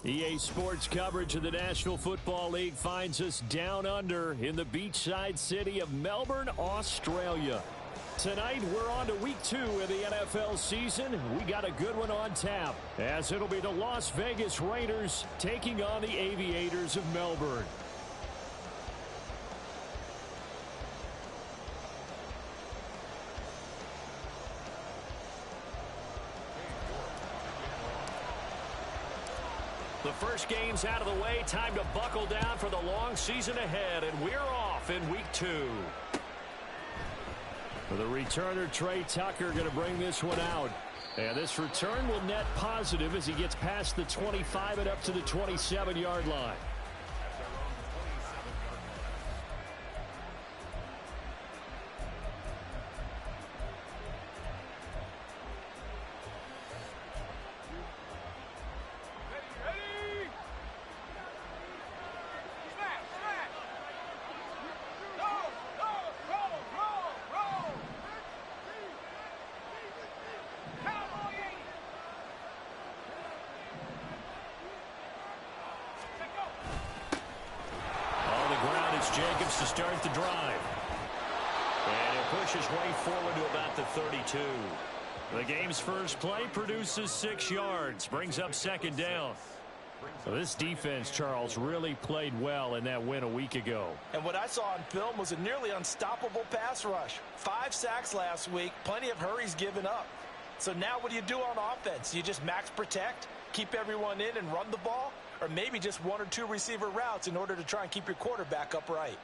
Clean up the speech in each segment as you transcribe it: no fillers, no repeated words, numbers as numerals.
EA Sports coverage of the National Football League finds us down under in the beachside city of Melbourne, Australia. Tonight, we're on to week 2 of the NFL season. We got a good one on tap, as it'll be the Las Vegas Raiders taking on the Aviators of Melbourne. The first game's out of the way. Time to buckle down for the long season ahead, and we're off in week 2. For the returner, Trey Tucker going to bring this one out. And this return will net positive as he gets past the 25 and up to the 27-yard line. Jacobs to start the drive. And it pushes way forward to about the 32. The game's first play produces 6 yards. Brings up second down. So this defense, Charles, really played well in that win a week ago. And what I saw on film was a nearly unstoppable pass rush. 5 sacks last week, plenty of hurries given up. So now what do you do on offense? You just max protect, keep everyone in and run the ball? Or maybe just 1 or 2 receiver routes in order to try and keep your quarterback upright.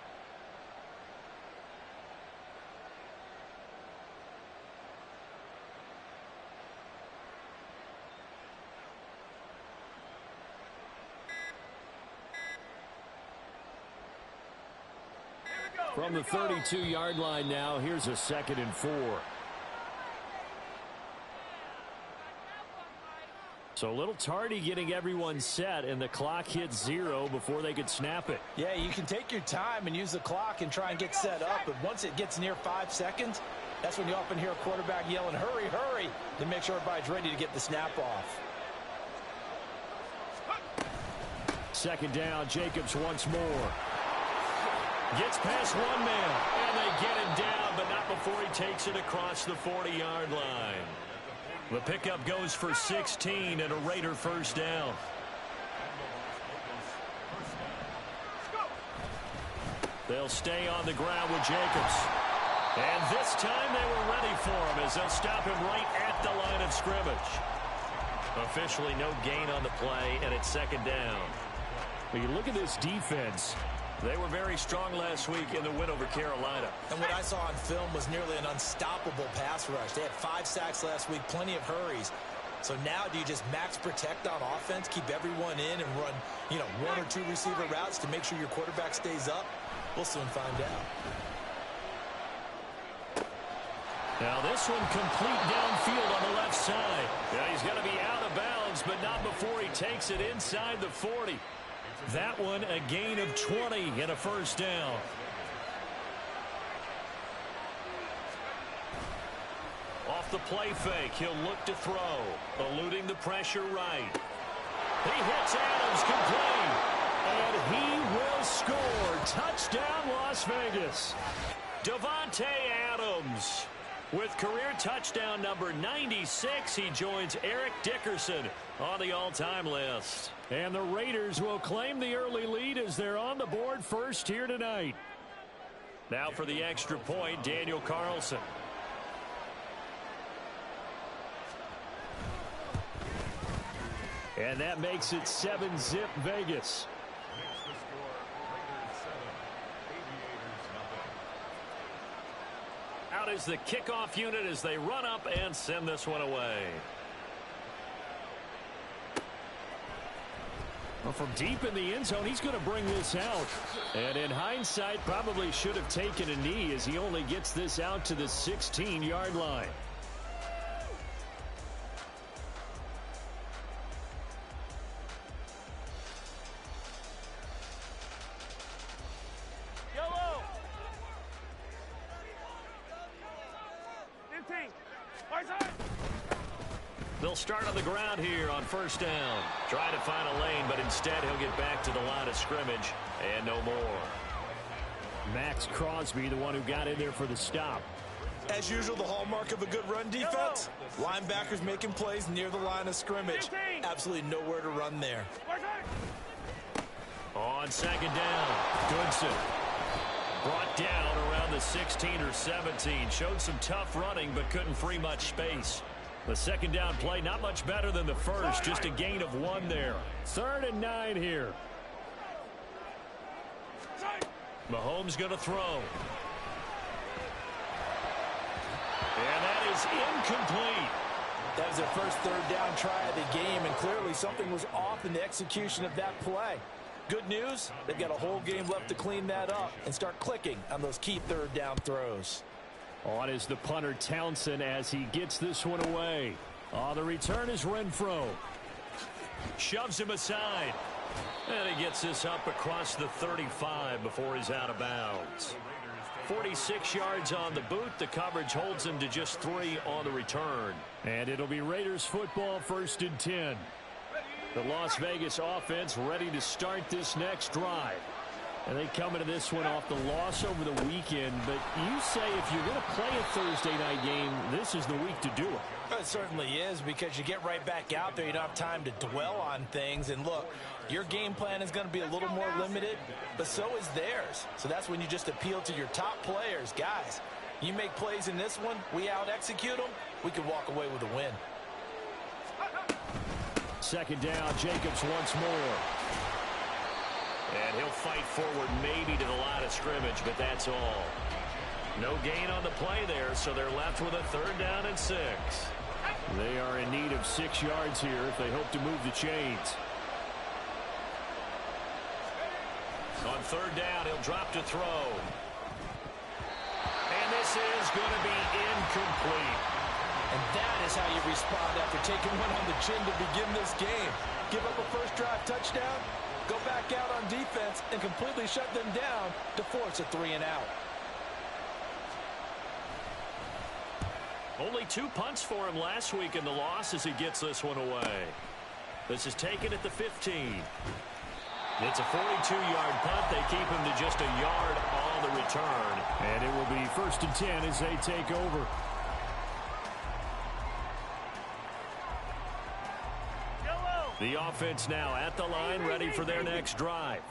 From the 32-yard line now, here's a 2nd and 4. So a little tardy getting everyone set, and the clock hits 0 before they could snap it. Yeah, you can take your time and use the clock and try and get set up, but once it gets near 5 seconds, that's when you often hear a quarterback yelling, hurry, hurry, to make sure everybody's ready to get the snap off. 2nd down, Jacobs once more. Gets past one man, and they get him down, but not before he takes it across the 40-yard line. The pickup goes for 16 and a Raider first down. They'll stay on the ground with Jacobs. And this time they were ready for him as they'll stop him right at the line of scrimmage. Officially no gain on the play, and it's 2nd down. When you look at this defense, they were very strong last week in the win over Carolina. And what I saw on film was nearly an unstoppable pass rush. They had 5 sacks last week, plenty of hurries. So now do you just max protect on offense, keep everyone in and run, 1 or 2 receiver routes to make sure your quarterback stays up? We'll soon find out. Now this one complete downfield on the left side. Yeah, he's going to be out of bounds, but not before he takes it inside the 40. That one a gain of 20 and a first down. Off the play fake, he'll look to throw. Eluding the pressure right. He hits Adams complete. And he will score. Touchdown, Las Vegas. Davante Adams. With career touchdown number 96, he joins Eric Dickerson on the all-time list. And the Raiders will claim the early lead as they're on the board first here tonight. Now for the extra point, Daniel Carlson. And that makes it 7-zip Vegas. Out is the kickoff unit as they run up and send this one away. Well, from deep in the end zone, he's going to bring this out. And in hindsight, probably should have taken a knee as he only gets this out to the 16-yard line. The They'll start on the ground here on first down. Trying to find a lane, but instead he'll get back to the line of scrimmage and no more. Max Crosby, the one who got in there for the stop. As usual, the hallmark of a good run defense, linebackers making plays near the line of scrimmage. Absolutely nowhere to run there. On second down, Goodson brought down around the 16 or 17. Showed some tough running, but couldn't free much space. The second down play, not much better than the first, just a gain of 1 there. 3rd and 9 here. Mahomes going to throw. And that is incomplete. That was their first third down try of the game, and clearly something was off in the execution of that play. Good news, they've got a whole game left to clean that up and start clicking on those key third down throws. On is the punter Townsend as he gets this one away. The return is Renfro. Shoves him aside. And he gets this up across the 35 before he's out of bounds. 46 yards on the boot. The coverage holds him to just 3 on the return. And it'll be Raiders football, 1st and 10. The Las Vegas offense ready to start this next drive. And they come into this one off the loss over the weekend. But you say if you're going to play a Thursday night game, this is the week to do it. It certainly is, because you get right back out there. You don't have time to dwell on things. And look, your game plan is going to be a little more limited, but so is theirs. So that's when you just appeal to your top players. Guys, you make plays in this one, we out-execute them, we can walk away with a win. Second down, Jacobs once more. And he'll fight forward maybe to the line of scrimmage, but that's all. No gain on the play there, so they're left with a 3rd down and 6. They are in need of 6 yards here if they hope to move the chains. On 3rd down, he'll drop to throw. And this is going to be incomplete. And that is how you respond after taking one on the chin to begin this game. Give up a first drive touchdown, go back out on defense, and completely shut them down to force a 3 and out. Only 2 punts for him last week in the loss as he gets this one away. This is taken at the 15. It's a 42-yard punt. They keep him to just a yard on the return. And it will be 1st and 10 as they take over. The offense now at the line, ready for their next drive.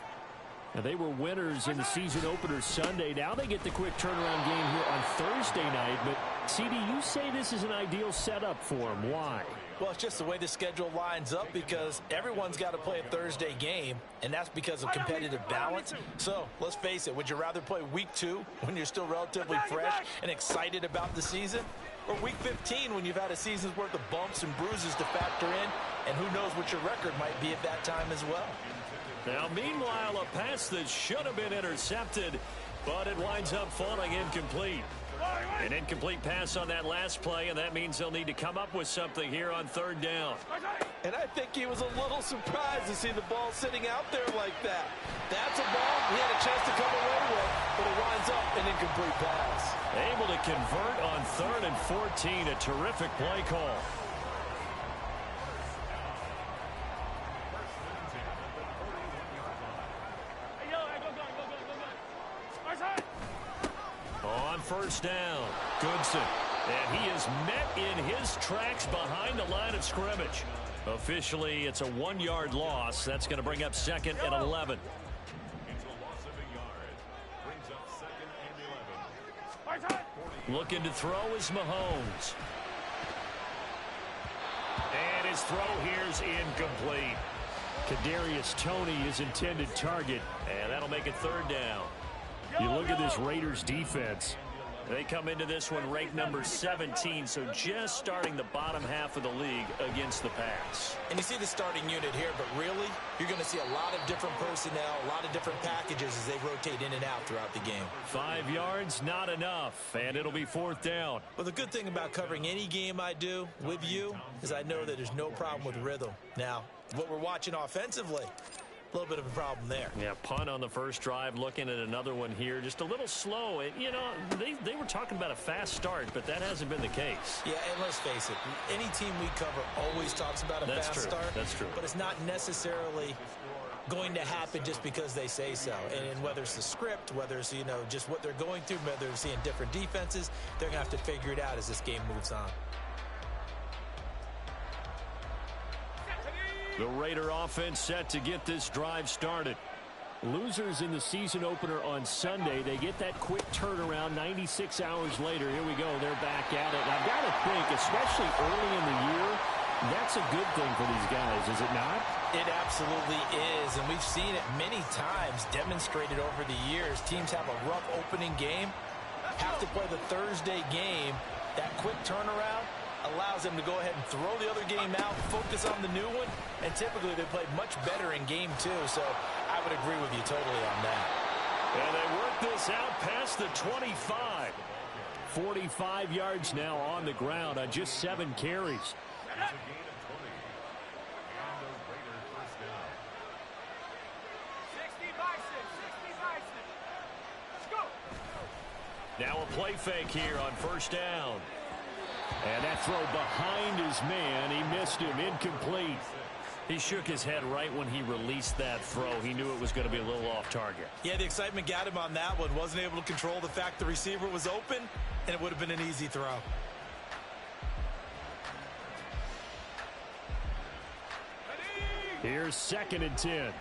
Now, they were winners in the season opener Sunday. Now they get the quick turnaround game here on Thursday night. But, CD, you say this is an ideal setup for them. Why? Well, it's just the way the schedule lines up, because everyone's got to play a Thursday game, and that's because of competitive balance. So, let's face it, would you rather play week 2 when you're still relatively fresh and excited about the season? Or week 15 when you've had a season's worth of bumps and bruises to factor in, and who knows what your record might be at that time as well. Now, meanwhile, a pass that should have been intercepted, but it winds up falling incomplete. An incomplete pass on that last play, and that means they'll need to come up with something here on 3rd down. And I think he was a little surprised to see the ball sitting out there like that. That's a ball he had a chance to come away with, but it winds up an incomplete pass. Able to convert on 3rd and 14, a terrific play call. On 1st down, Goodson. And he is met in his tracks behind the line of scrimmage. Officially, it's a 1-yard loss. That's going to bring up 2nd and 11. Looking to throw is Mahomes. And his throw here's incomplete. Kadarius Toney, his intended target. And that'll make it 3rd down. You look at this Raiders defense. They come into this one ranked number 17, so just starting the bottom half of the league against the pass. And you see the starting unit here, but really, you're going to see a lot of different personnel, a lot of different packages as they rotate in and out throughout the game. 5 yards, not enough, and it'll be 4th down. Well, the good thing about covering any game I do with you is I know that there's no problem with rhythm. Now, what we're watching offensively, A little bit of a problem there. Yeah, punt on the first drive, looking at another one here. Just a little slow. You know, they were talking about a fast start, but that hasn't been the case. Yeah, and let's face it, any team we cover always talks about a fast start. That's true. But it's not necessarily going to happen just because they say so. And whether it's the script, whether it's, you know, just what they're going through, whether they're seeing different defenses, they're going to have to figure it out as this game moves on. The Raider offense set to get this drive started. Losers in the season opener on Sunday. They get that quick turnaround 96 hours later. Here we go. They're back at it. And I've got to think, especially early in the year, that's a good thing for these guys, is it not? It absolutely is, and we've seen it many times demonstrated over the years. Teams have a rough opening game, have to play the Thursday game. That quick turnaround allows them to go ahead and throw the other game out, focus on the new one, and typically they play much better in game two, so I would agree with you totally on that. And they work this out past the 25. 45 yards now on the ground on just 7 carries. Now a play fake here on first down. And that throw behind his man. He missed him. Incomplete. He shook his head right when he released that throw. He knew it was going to be a little off target. Yeah, the excitement got him on that one. Wasn't able to control the fact the receiver was open, and it would have been an easy throw. Here's 2nd and 10.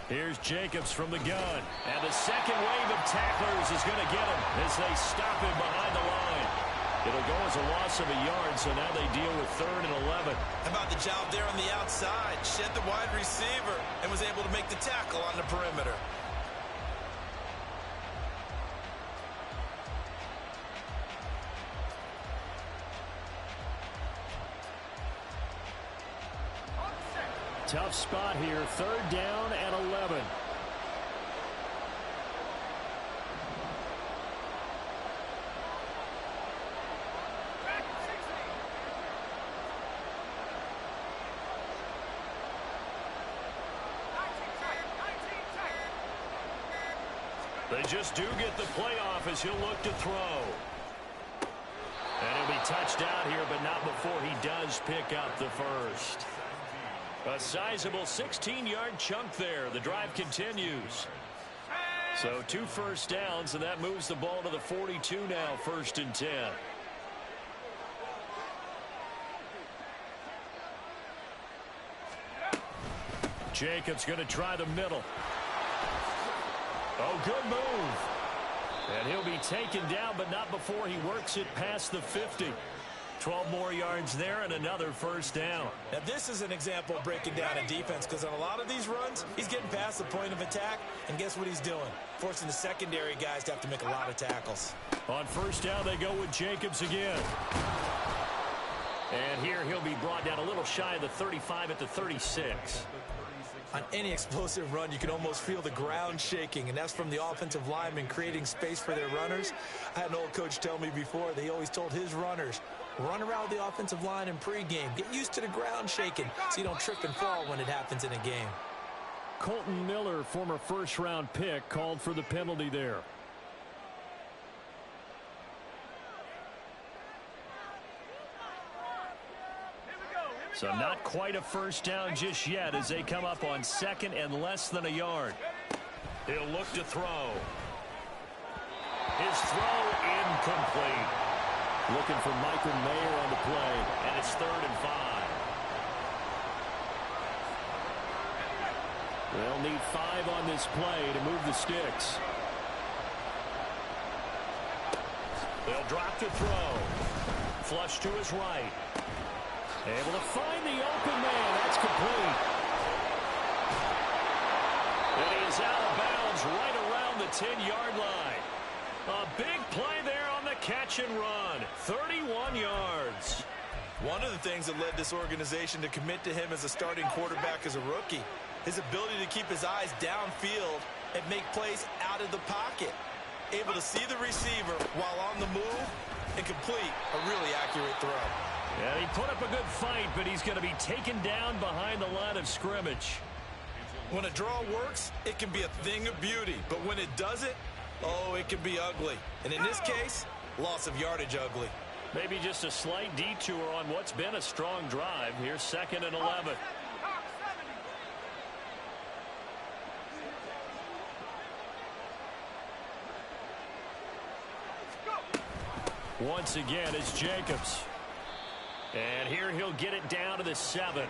Here's Jacobs from the gun. And the second wave of tacklers is going to get him as they stop him behind the line. It'll go as a loss of a yard, so now they deal with 3rd and 11. How about the job there on the outside? Shed the wide receiver and was able to make the tackle on the perimeter. Tough spot here. 3rd down and 11. They just do get the playoff as he'll look to throw. And he'll be touched out here, but not before he does pick up the first. A sizable 16-yard chunk there. The drive continues. So 2 first downs, and that moves the ball to the 42 now, 1st and 10. Jacobs going to try the middle. Oh, good move. And he'll be taken down, but not before he works it past the 50. 12 more yards there and another first down. Now, this is an example of breaking down a defense, because on a lot of these runs, he's getting past the point of attack, and guess what he's doing? Forcing the secondary guys to have to make a lot of tackles. On first down, they go with Jacobs again. And here he'll be brought down a little shy of the 35 at the 36. On any explosive run, you can almost feel the ground shaking, and that's from the offensive linemen creating space for their runners. I had an old coach tell me before, they always told his runners, run around the offensive line in pregame. Get used to the ground shaking so you don't trip and fall when it happens in a game. Colton Miller, former first-round pick, called for the penalty there. So not quite a first down just yet as they come up on 2nd and less than a yard. He'll look to throw. His throw incomplete. Looking for Michael Mayer on the play, and it's 3rd and 5. They'll need 5 on this play to move the sticks. They'll drop to throw. Flush to his right. Able to find the open man. That's complete. And he is out of bounds right around the 10-yard line. A big play there on the catch and run. 31 yards. One of the things that led this organization to commit to him as a starting quarterback as a rookie, his ability to keep his eyes downfield and make plays out of the pocket. Able to see the receiver while on the move and complete a really accurate throw. Yeah, he put up a good fight, but he's going to be taken down behind the line of scrimmage. When a draw works, it can be a thing of beauty. But when it doesn't, oh, it can be ugly. And in this case, loss of yardage ugly. Maybe just a slight detour on what's been a strong drive. Here's 2nd and 11. Once again, it's Jacobs. And here he'll get it down to the 7.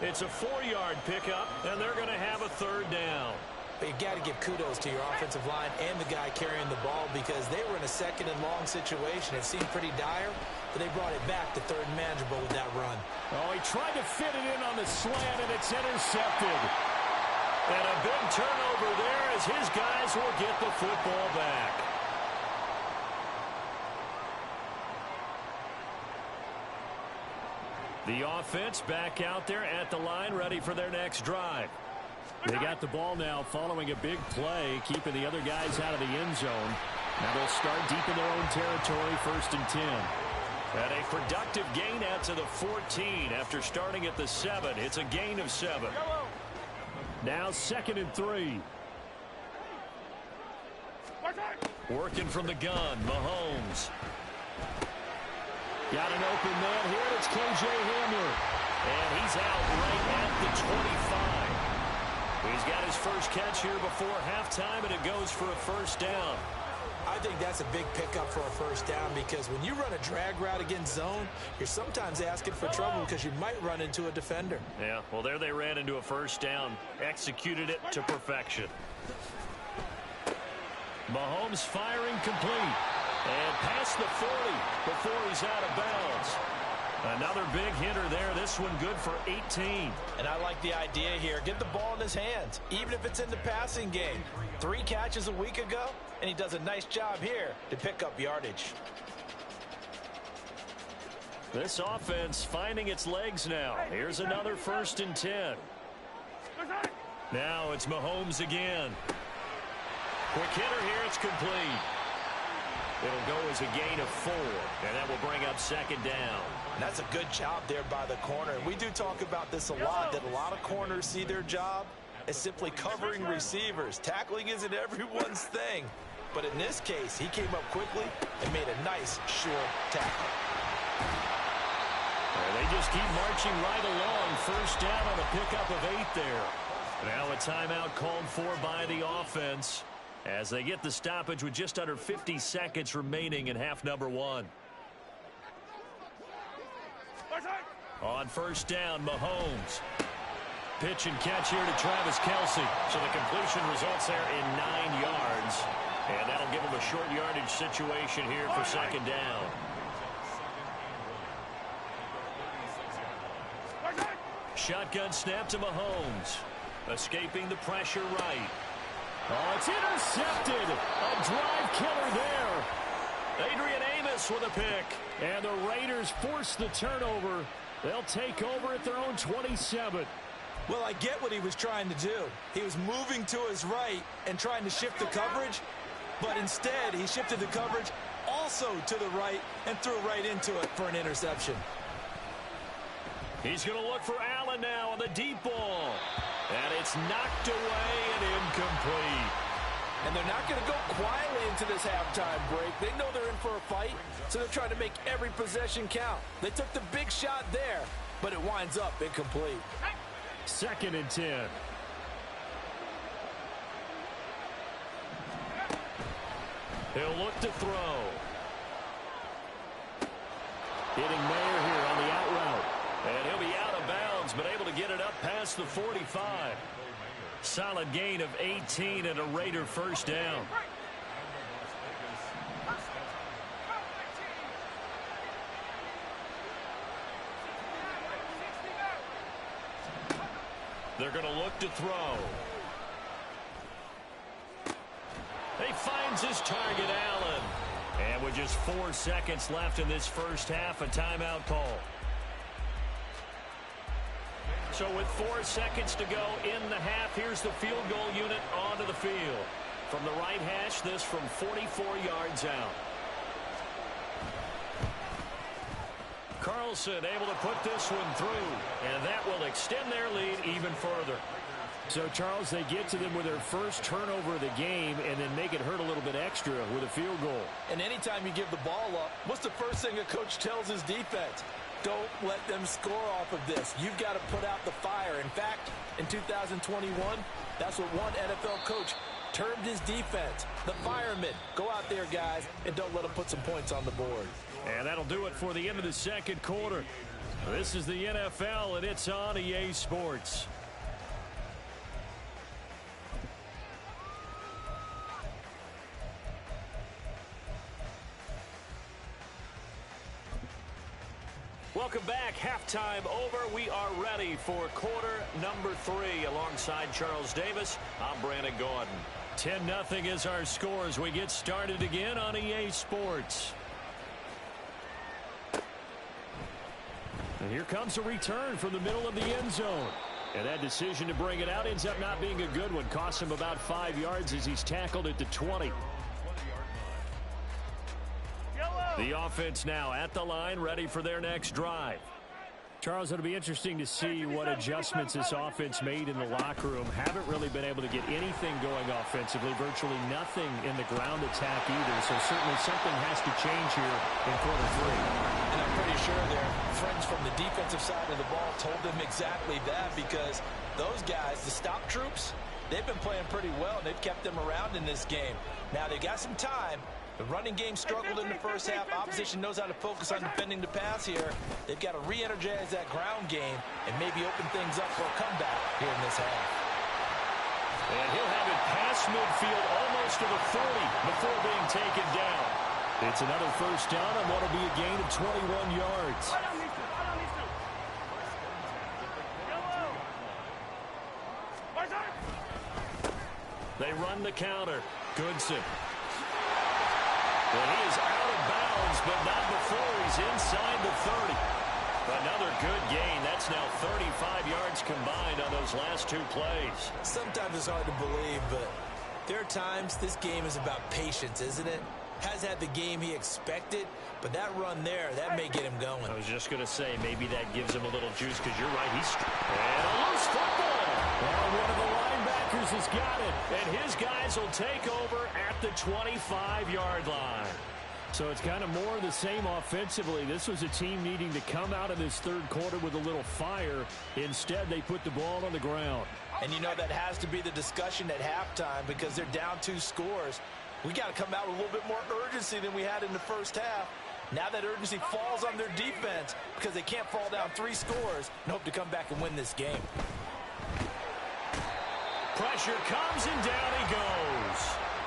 It's a 4-yard pickup, and they're going to have a 3rd down. But you got to give kudos to your offensive line and the guy carrying the ball because they were in a 2nd and long situation. It seemed pretty dire, but they brought it back to 3rd and manageable with that run. Oh, he tried to fit it in on the slant, and it's intercepted. And a big turnover there as his guys will get the football back. The offense back out there at the line, ready for their next drive. They got the ball now following a big play, keeping the other guys out of the end zone. Now they'll start deep in their own territory, 1st and 10. And a productive gain out to the 14 after starting at the 7. It's a gain of 7. Now 2nd and 3. Working from the gun, Mahomes. Got an open man here. It's K.J. Hamler. And he's out right at the 25. He's got his first catch here before halftime, and it goes for a 1st down. I think that's a big pickup for a 1st down because when you run a drag route against zone, you're sometimes asking for trouble because you might run into a defender. Yeah, well, there they ran into a 1st down. Executed it to perfection. Mahomes firing complete. And past the 40 before he's out of bounds. Another big hitter there. This one good for 18. And I like the idea here. Get the ball in his hands, even if it's in the passing game. 3 catches a week ago, and he does a nice job here to pick up yardage. This offense finding its legs now. Here's another 1st and 10. Now it's Mahomes again. Quick hitter here. It's complete. It'll go as a gain of 4, and that will bring up 2nd down. And that's a good job there by the corner. We do talk about this a lot, that a lot of corners see their job as simply covering receivers. Tackling isn't everyone's thing. But in this case, he came up quickly and made a nice, sure tackle. And they just keep marching right along. 1st down on a pickup of 8 there. Now a timeout called for by the offense, as they get the stoppage with just under 50 seconds remaining in half number 1. On 1st down, Mahomes. Pitch and catch here to Travis Kelce. So the completion results there in 9 yards. And that'll give him a short yardage situation here for 2nd down. Shotgun snap to Mahomes. Escaping the pressure right. Oh, it's intercepted. A drive killer there. Adrian Amos with a pick. And the Raiders force the turnover. They'll take over at their own 27. Well, I get what he was trying to do. He was moving to his right and trying to shift the coverage. But instead, he shifted the coverage also to the right and threw right into it for an interception. He's going to look for Allen now on the deep ball. And it's knocked away and incomplete. And they're not going to go quietly into this halftime break. They know they're in for a fight, so they're trying to make every possession count. They took the big shot there, but it winds up incomplete. 2nd and 10. He'll look to throw. Hitting Mayer here on the out route. And he'll be out of bounds, but able to get it up past the 45. Solid gain of 18 and a Raider 1st down. They're going to look to throw. He finds his target, Allen. And with just 4 seconds left in this first half, a timeout call. So with 4 seconds to go in the half, here's the field goal unit onto the field. From the right hash, this from 44 yards out. Carlson able to put this one through, and that will extend their lead even further. So, Charles, they get to them with their first turnover of the game and then make it hurt a little bit extra with a field goal. And anytime you give the ball up, what's the first thing a coach tells his defense? Don't let them score off of this. You've got to put out the fire. In fact, in 2021, that's what one NFL coach termed his defense, the firemen. Go out there, guys, and don't let them put some points on the board. And that'll do it for the end of the second quarter. This is the NFL, and it's on EA Sports. Welcome back. Halftime over. We are ready for quarter number 3. Alongside Charles Davis, I'm Brandon Gordon. 10-0 is our score as we get started again on EA Sports. And here comes a return from the middle of the end zone. And that decision to bring it out ends up not being a good one. Costs him about 5 yards as he's tackled at the 20. The offense now at the line, ready for their next drive. Charles, it'll be interesting to see what adjustments this offense made in the locker room. Haven't really been able to get anything going offensively, virtually nothing in the ground attack either. So certainly something has to change here in quarter 3. And I'm pretty sure their friends from the defensive side of the ball told them exactly that, because those guys, the stop troops, they've been playing pretty well, and they've kept them around in this game. Now they got some time. The running game struggled in the first half. Opposition knows how to focus on defending the pass here. They've got to re-energize that ground game and maybe open things up for a comeback here in this half. And he'll have it past midfield almost to the 40 before being taken down. It's another first down on what will be a gain of 21 yards. They run the counter. Goodson. Well, he is out of bounds, but not before he's inside the 30. Another good gain. That's now 35 yards combined on those last 2 plays. Sometimes it's hard to believe, but there are times this game is about patience, isn't it? Has had the game he expected, but that run there, that may get him going. I was just going to say, maybe that gives him a little juice, because you're right. And a loose football. Well, one of the linebackers has got it. And his guys will take over at the 25-yard line. So it's kind of more of the same offensively. This was a team needing to come out of this third quarter with a little fire. Instead, they put the ball on the ground. And you know that has to be the discussion at halftime, because they're down 2 scores. We got to come out with a little bit more urgency than we had in the first half. Now that urgency falls on their defense, because they can't fall down 3 scores and hope to come back and win this game. Pressure comes, and down he goes.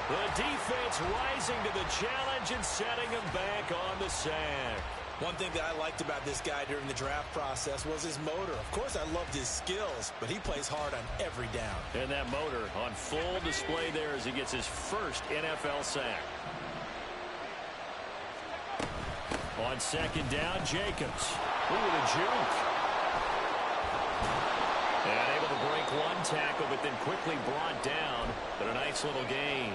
The defense rising to the challenge and setting him back on the sack. One thing that I liked about this guy during the draft process was his motor. Of course, I loved his skills, but he plays hard on every down. And that motor on full display there as he gets his first NFL sack. On second down, Jacobs. Ooh, the juke. And able to break 1 tackle, but then quickly brought down. But a nice little gain.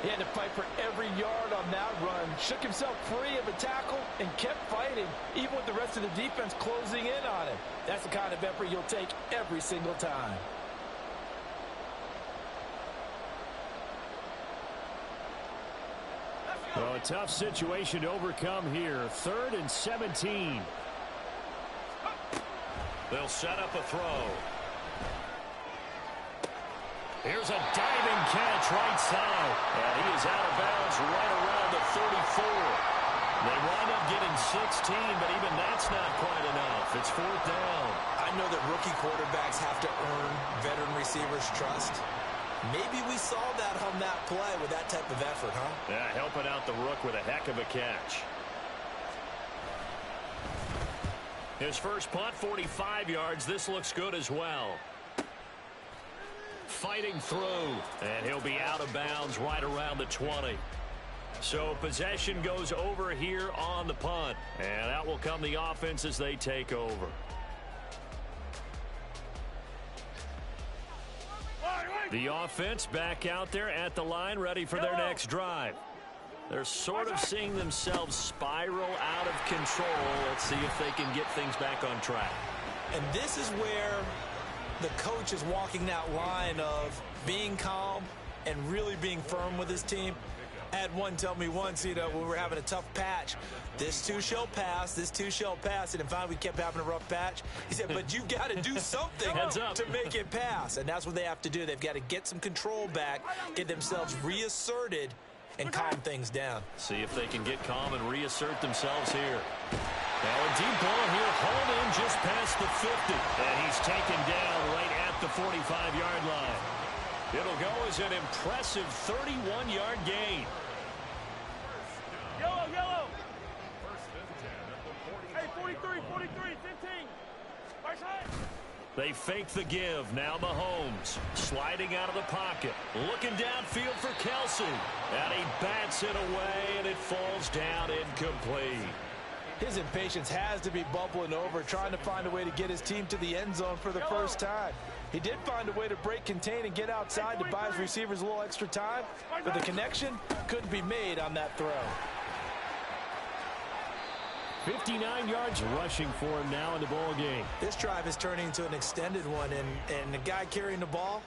He had to fight for every yard on that run. Shook himself free of a tackle and kept fighting, even with the rest of the defense closing in on him. That's the kind of effort you'll take every single time. Well, a tough situation to overcome here. 3rd and 17. They'll set up a throw. Here's a diving catch right side. And he is out of bounds right around the 34. They wind up getting 16, but even that's not quite enough. It's 4th down. I know that rookie quarterbacks have to earn veteran receivers' trust. Maybe we saw that on that play with that type of effort, huh? Yeah, helping out the rook with a heck of a catch. His first punt, 45 yards. This looks good as well. Fighting through, and he'll be out of bounds right around the 20. So possession goes over here on the punt, and out will come the offense as they take over. The offense back out there at the line, ready for their next drive. They're sort of seeing themselves spiral out of control. Let's see if they can get things back on track. And this is where the coach is walking that line of being calm and really being firm with his team. I had one tell me once, when we were having a tough patch, this too shall pass, this too shall pass. And finally we kept having a rough patch. He said, but you've got to do something to make it pass. And that's what they have to do. They've got to get some control back, get themselves reasserted, and calm things down. See if they can get calm and reassert themselves here. Now a deep ball here, hauled in just past the 50. And he's taken down right at the 45-yard line. It'll go as an impressive 31-yard gain. Yellow. Hey, 43, 15. Right side. They fake the give. Now Mahomes sliding out of the pocket. Looking downfield for Kelsey. And he bats it away, and it falls down incomplete. His impatience has to be bubbling over, trying to find a way to get his team to the end zone for the first time. He did find a way to break, contain, and get outside to buy his receivers a little extra time, but the connection couldn't be made on that throw. 59 yards rushing for him now in the ball game. This drive is turning into an extended one, and the guy carrying the ball,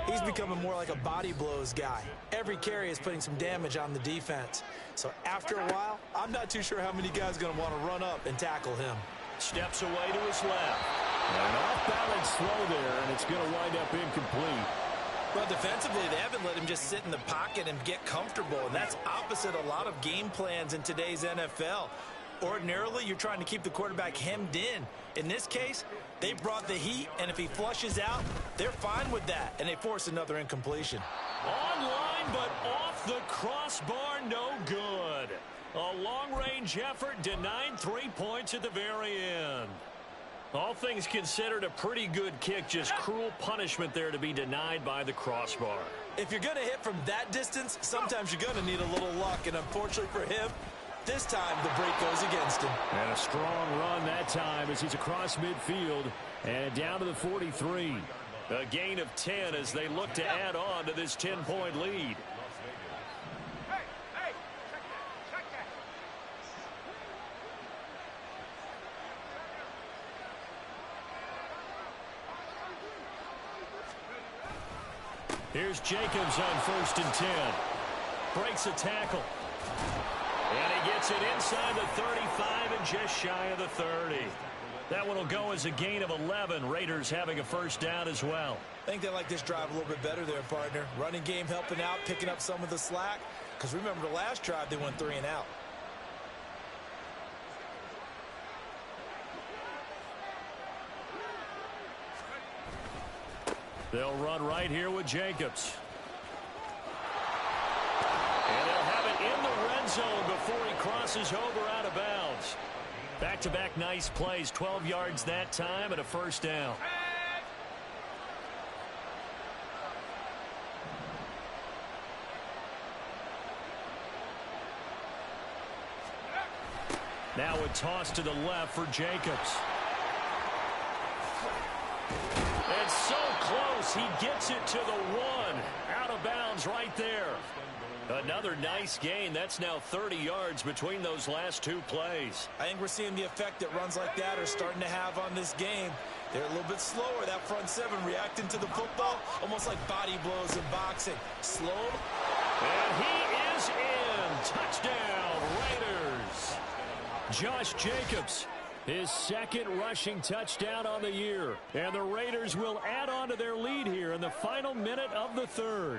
he's becoming more like a body blows guy. Every carry is putting some damage on the defense. So after a while, I'm not too sure how many guys are going to want to run up and tackle him. Steps away to his left. An off-balance throw there, and it's going to wind up incomplete. Well, defensively, they haven't let him just sit in the pocket and get comfortable, and that's opposite a lot of game plans in today's NFL. Ordinarily, you're trying to keep the quarterback hemmed in. In this case, they brought the heat, and if he flushes out, they're fine with that, and they force another incompletion. Online, but off the crossbar, no good. A long-range effort denied 3 points at the very end. All things considered, a pretty good kick, just cruel punishment there to be denied by the crossbar. If you're going to hit from that distance, sometimes you're going to need a little luck, and unfortunately for him, this time the break goes against him. And a strong run that time as he's across midfield and down to the 43. A gain of 10 as they look to add on to this 10-point lead. Here's Jacobs on 1st and 10. Breaks a tackle. And he gets it inside the 35 and just shy of the 30. That one will go as a gain of 11. Raiders having a first down as well. I think they like this drive a little bit better there, partner. Running game helping out, picking up some of the slack. Because remember the last drive, they went 3 and out. They'll run right here with Jacobs. And they'll have it in the red zone before he crosses over out of bounds. Back-to-back nice plays, 12 yards that time and a first down. Now a toss to the left for Jacobs. And so close, he gets it to the 1. Out of bounds right there. Another nice gain. That's now 30 yards between those last 2 plays. I think we're seeing the effect that runs like that are starting to have on this game. They're a little bit slower, that front 7 reacting to the football, almost like body blows in boxing. Slow. And he is in. Touchdown, Raiders. Josh Jacobs, his second rushing touchdown on the year. And the Raiders will add on to their lead here in the final minute of the 3rd.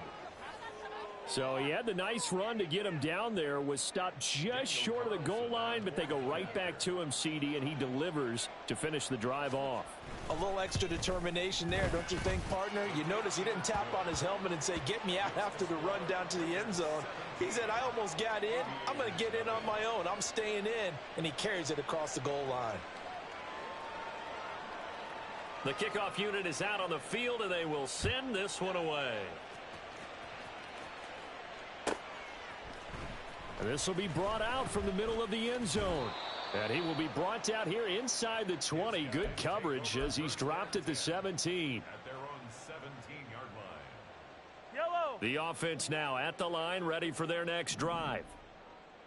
So he had the nice run to get him down there, was stopped just short of the goal line, but they go right back to him, CD, and he delivers to finish the drive off. A little extra determination there, don't you think, partner? You notice he didn't tap on his helmet and say, get me out after the run down to the end zone. He said, I almost got in. I'm going to get in on my own. I'm staying in, and he carries it across the goal line. The kickoff unit is out on the field, and they will send this one away. This will be brought out from the middle of the end zone. And he will be brought out here inside the 20. Good coverage as he's dropped at the 17. At their own 17-yard line. The offense now at the line, ready for their next drive.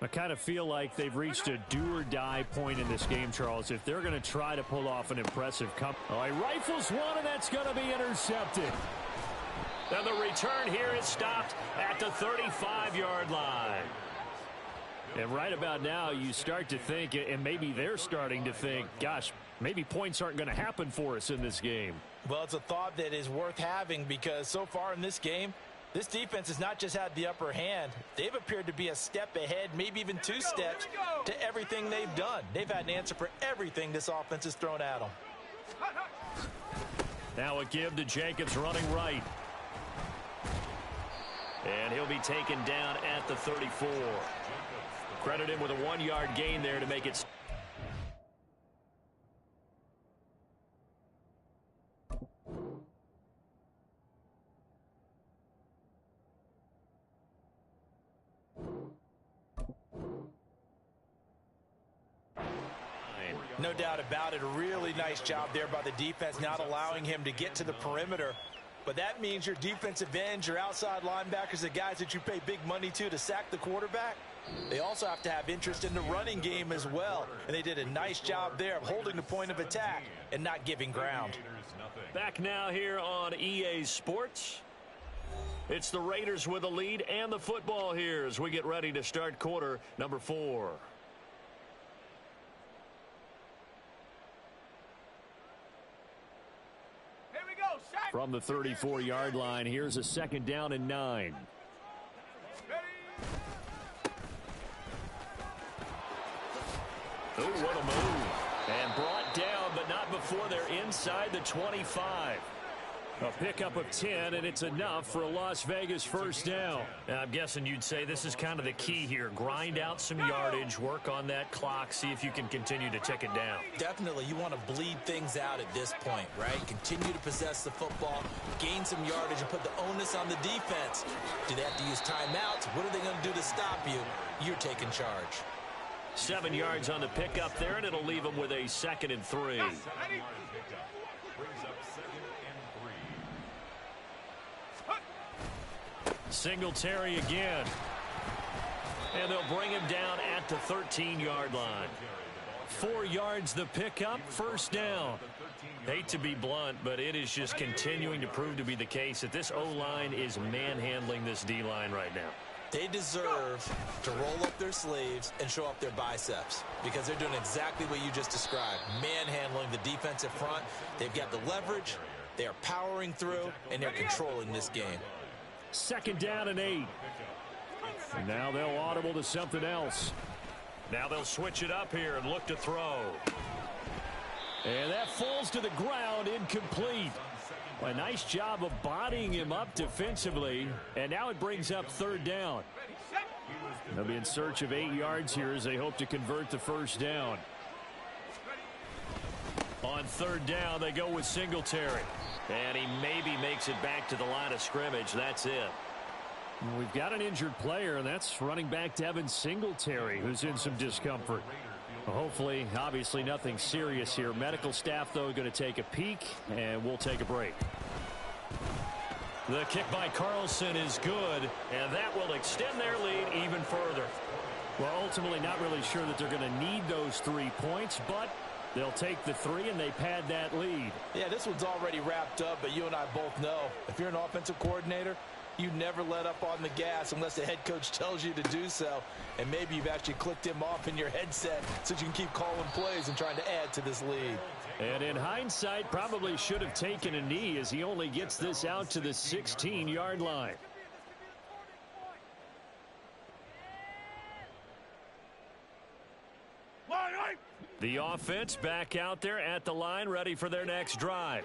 I kind of feel like they've reached a do-or-die point in this game, Charles, if they're going to try to pull off an impressive comeback. Oh, he rifles one, and that's going to be intercepted. And the return here is stopped at the 35-yard line. And right about now, you start to think, and maybe they're starting to think, gosh, maybe points aren't going to happen for us in this game. Well, it's a thought that is worth having because so far in this game, this defense has not just had the upper hand. They've appeared to be a step ahead, maybe even two steps to everything they've done. They've had an answer for everything this offense has thrown at them. Now a give to Jacobs running right. And he'll be taken down at the 34. Credit him with a 1-yard gain there to make it. No doubt about it. A really nice job there by the defense, not allowing him to get to the perimeter. But that means your defensive ends, your outside linebackers, the guys that you pay big money to sack the quarterback, they also have to have interest in the running game as well. And they did a nice job there of holding the point of attack and not giving ground. Back now here on EA Sports. It's the Raiders with the lead and the football here as we get ready to start quarter number 4. From the 34-yard line, here's a 2nd down and 9. Oh, what a move. And brought down, but not before they're inside the 25. A pickup of 10, and it's enough for a Las Vegas 1st down. I'm guessing you'd say this is kind of the key here. Grind out some yardage, work on that clock, see if you can continue to tick it down. Definitely, you want to bleed things out at this point, right? Continue to possess the football, gain some yardage, and put the onus on the defense. Do they have to use timeouts? What are they going to do to stop you? You're taking charge. 7 yards on the pickup there, and it'll leave them with a 2nd and 3. Singletary again. And they'll bring him down at the 13-yard line. 4 yards the pickup, 1st down. Hate to be blunt, but it is just continuing to prove to be the case that this O-line is manhandling this D-line right now. They deserve to roll up their sleeves and show up their biceps because they're doing exactly what you just described, manhandling the defensive front. They've got the leverage, they are powering through, and they're controlling this game. 2nd down and 8. And now they'll audible to something else. Now they'll switch it up here and look to throw. And that falls to the ground, incomplete. A nice job of bodying him up defensively. And now it brings up 3rd down. They'll be in search of 8 yards here as they hope to convert the 1st down. On 3rd down, they go with Singletary. And he maybe makes it back to the line of scrimmage. That's it. We've got an injured player, and that's running back Devin Singletary, who's in some discomfort. Hopefully, obviously, nothing serious here. Medical staff, though, going to take a peek, and we'll take a break. The kick by Carlson is good, and that will extend their lead even further. Well, ultimately, not really sure that they're going to need those 3 points, but they'll take the 3, and they pad that lead. Yeah, this one's already wrapped up, but you and I both know if you're an offensive coordinator, you never let up on the gas unless the head coach tells you to do so. And maybe you've actually clicked him off in your headset so you can keep calling plays and trying to add to this lead. And in hindsight, probably should have taken a knee as he only gets this out to the 16-yard line. The offense back out there at the line, ready for their next drive.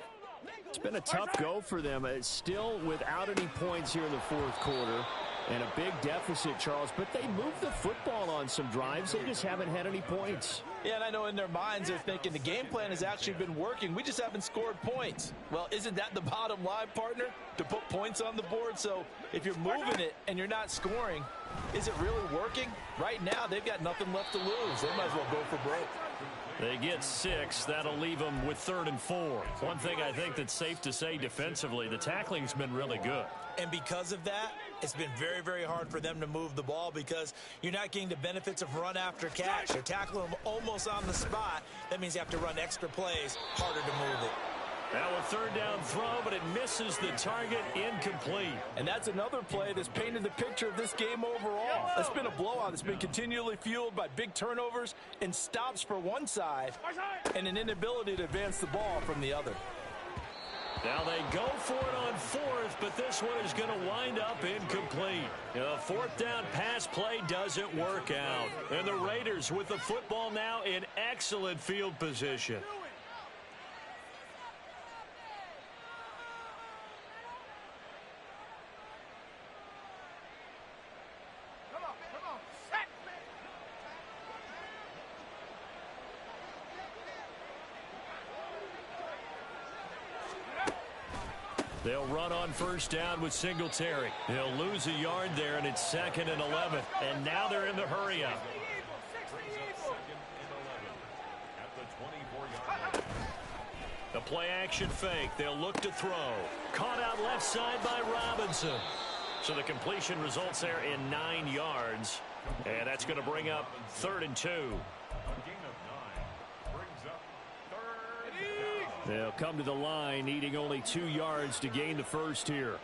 It's been a tough go for them. Still without any points here in the 4th quarter. And a big deficit, Charles. But they moved the football on some drives. They just haven't had any points. Yeah, and I know in their minds they're thinking the game plan has actually been working. We just haven't scored points. Well, isn't that the bottom line, partner? To put points on the board? So if you're moving it and you're not scoring, is it really working? Right now, they've got nothing left to lose. They might as well go for broke. They get 6. That'll leave them with 3rd and 4. One thing I think that's safe to say defensively, the tackling's been really good. And because of that, it's been very, very hard for them to move the ball because you're not getting the benefits of run after catch. They're tackling them almost on the spot. That means you have to run extra plays, harder to move it. Now a 3rd down throw, but it misses the target, incomplete. And that's another play that's painted the picture of this game overall. It's been a blowout. It's been continually fueled by big turnovers and stops for one side and an inability to advance the ball from the other. Now they go for it on 4th, but this one is going to wind up incomplete. A 4th down pass play doesn't work out. And the Raiders with the football now in excellent field position. They'll run on 1st down with Singletary. They'll lose a yard there, and it's 2nd and 11. And now they're in the hurry-up. The play-action fake. They'll look to throw. Caught out left side by Robinson. So the completion results there in 9 yards. And that's going to bring up 3rd and 2. They'll come to the line, needing only 2 yards to gain the first here.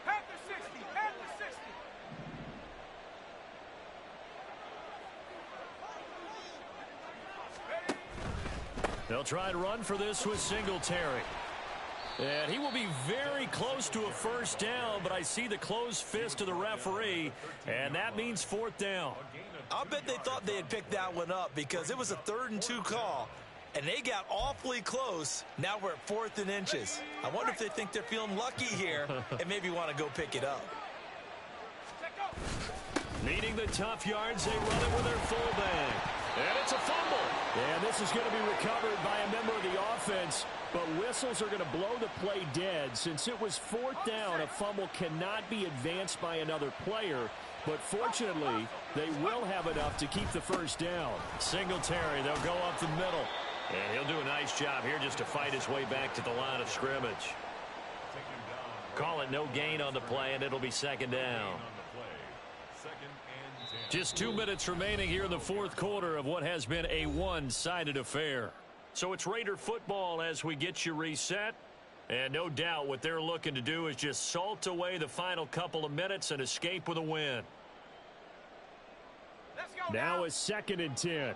At the 60, at the 60. They'll try and run for this with Singletary. And he will be very close to a 1st down, but I see the closed fist of the referee, and that means 4th down. I'll bet they thought they had picked that one up because it was a 3rd and 2 call, and they got awfully close. Now we're at 4th and inches. I wonder if they think they're feeling lucky here and maybe want to go pick it up. Needing the tough yards, they run it with their fullback. And it's a fumble. And this is going to be recovered by a member of the offense, but whistles are going to blow the play dead. Since it was 4th down, a fumble cannot be advanced by another player. But fortunately, they will have enough to keep the 1st down. Singletary, they'll go up the middle. And he'll do a nice job here just to fight his way back to the line of scrimmage. Call it no gain on the play, and it'll be 2nd down. Just 2 minutes remaining here in the 4th quarter of what has been a one-sided affair. So it's Raider football as we get you reset. And no doubt what they're looking to do is just salt away the final couple of minutes and escape with a win. Now it's 2nd and 10.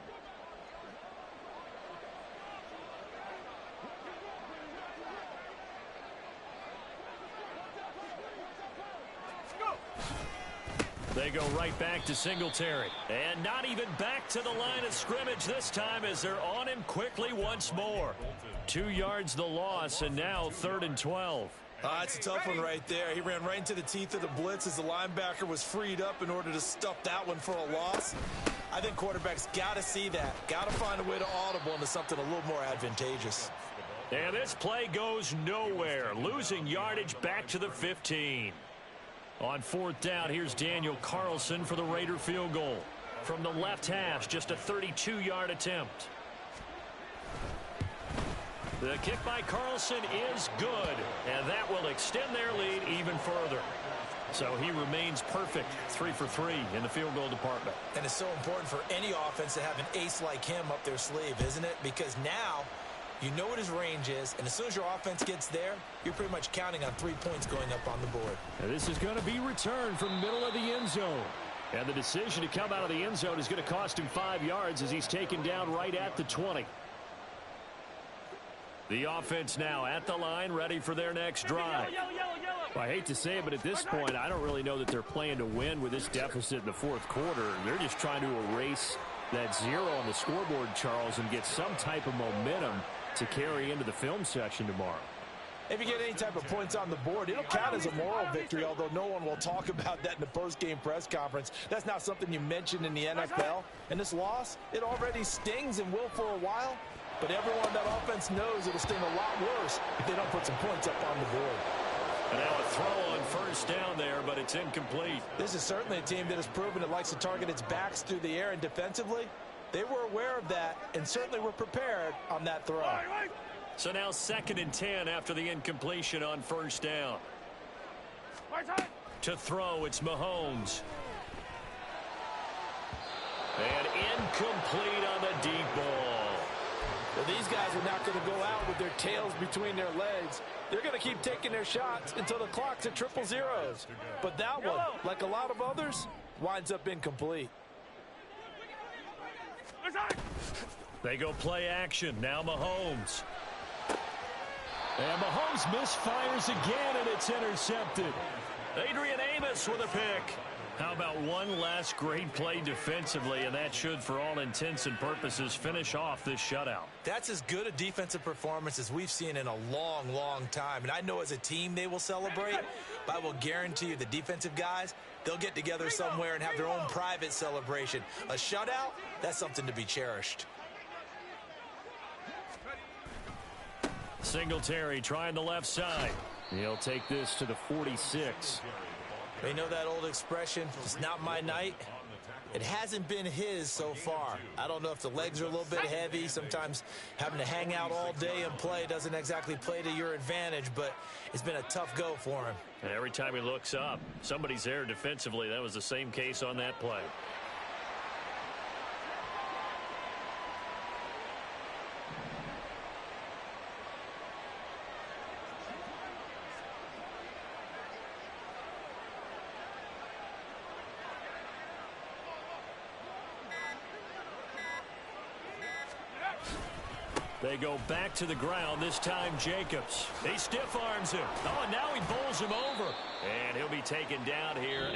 They go right back to Singletary. And not even back to the line of scrimmage this time as they're on him quickly once more. 2 yards the loss, and now 3rd and 12. It's a tough one right there. He ran right into the teeth of the blitz as the linebacker was freed up in order to stuff that one for a loss. I think quarterbacks got to see that. Got to find a way to audible into something a little more advantageous. And this play goes nowhere. Losing yardage back to the 15. On 4th down, here's Daniel Carlson for the Raider field goal. From the left hash, just a 32-yard attempt. The kick by Carlson is good, and that will extend their lead even further. So he remains perfect, 3 for 3 in the field goal department. And it's so important for any offense to have an ace like him up their sleeve, isn't it? Because now you know what his range is, and as soon as your offense gets there, you're pretty much counting on 3 points going up on the board. And this is going to be returned from middle of the end zone. And the decision to come out of the end zone is going to cost him 5 yards as he's taken down right at the 20. The offense now at the line, ready for their next drive. Well, I hate to say it, but at this point, I don't really know that they're playing to win with this deficit in the 4th quarter. They're just trying to erase that 0 on the scoreboard, Charles, and get some type of momentum to carry into the film section tomorrow. If you get any type of points on the board, it'll count as a moral victory, although no one will talk about that in the post-game press conference. That's not something you mentioned in the NFL. And this loss, it already stings and will for a while. But everyone that offense knows it'll sting a lot worse if they don't put some points up on the board. And now a throw on first down there, but it's incomplete. This is certainly a team that has proven it likes to target its backs through the air, and defensively, they were aware of that and certainly were prepared on that throw. So now 2nd and 10 after the incompletion on first down. To throw, it's Mahomes. And incomplete on the deep ball. Well, these guys are not going to go out with their tails between their legs. They're going to keep taking their shots until the clock's at 0-0. But that one, like a lot of others, winds up incomplete. They go play action. Now Mahomes. And Mahomes misfires again, and it's intercepted. Adrian Amos with a pick. How about one last great play defensively, and that should, for all intents and purposes, finish off this shutout. That's as good a defensive performance as we've seen in a long, long time. And I know as a team they will celebrate, but I will guarantee you the defensive guys, they'll get together somewhere and have their own private celebration. A shutout, that's something to be cherished. Singletary trying the left side. He'll take this to the 46. You know that old expression, it's not my night? It hasn't been his so far. I don't know if the legs are a little bit heavy. Sometimes having to hang out all day and play doesn't exactly play to your advantage, but it's been a tough go for him. And every time he looks up, somebody's there defensively. That was the same case on that play. They go back to the ground, this time Jacobs. He stiff arms him. Oh, and now he bowls him over. And he'll be taken down here. And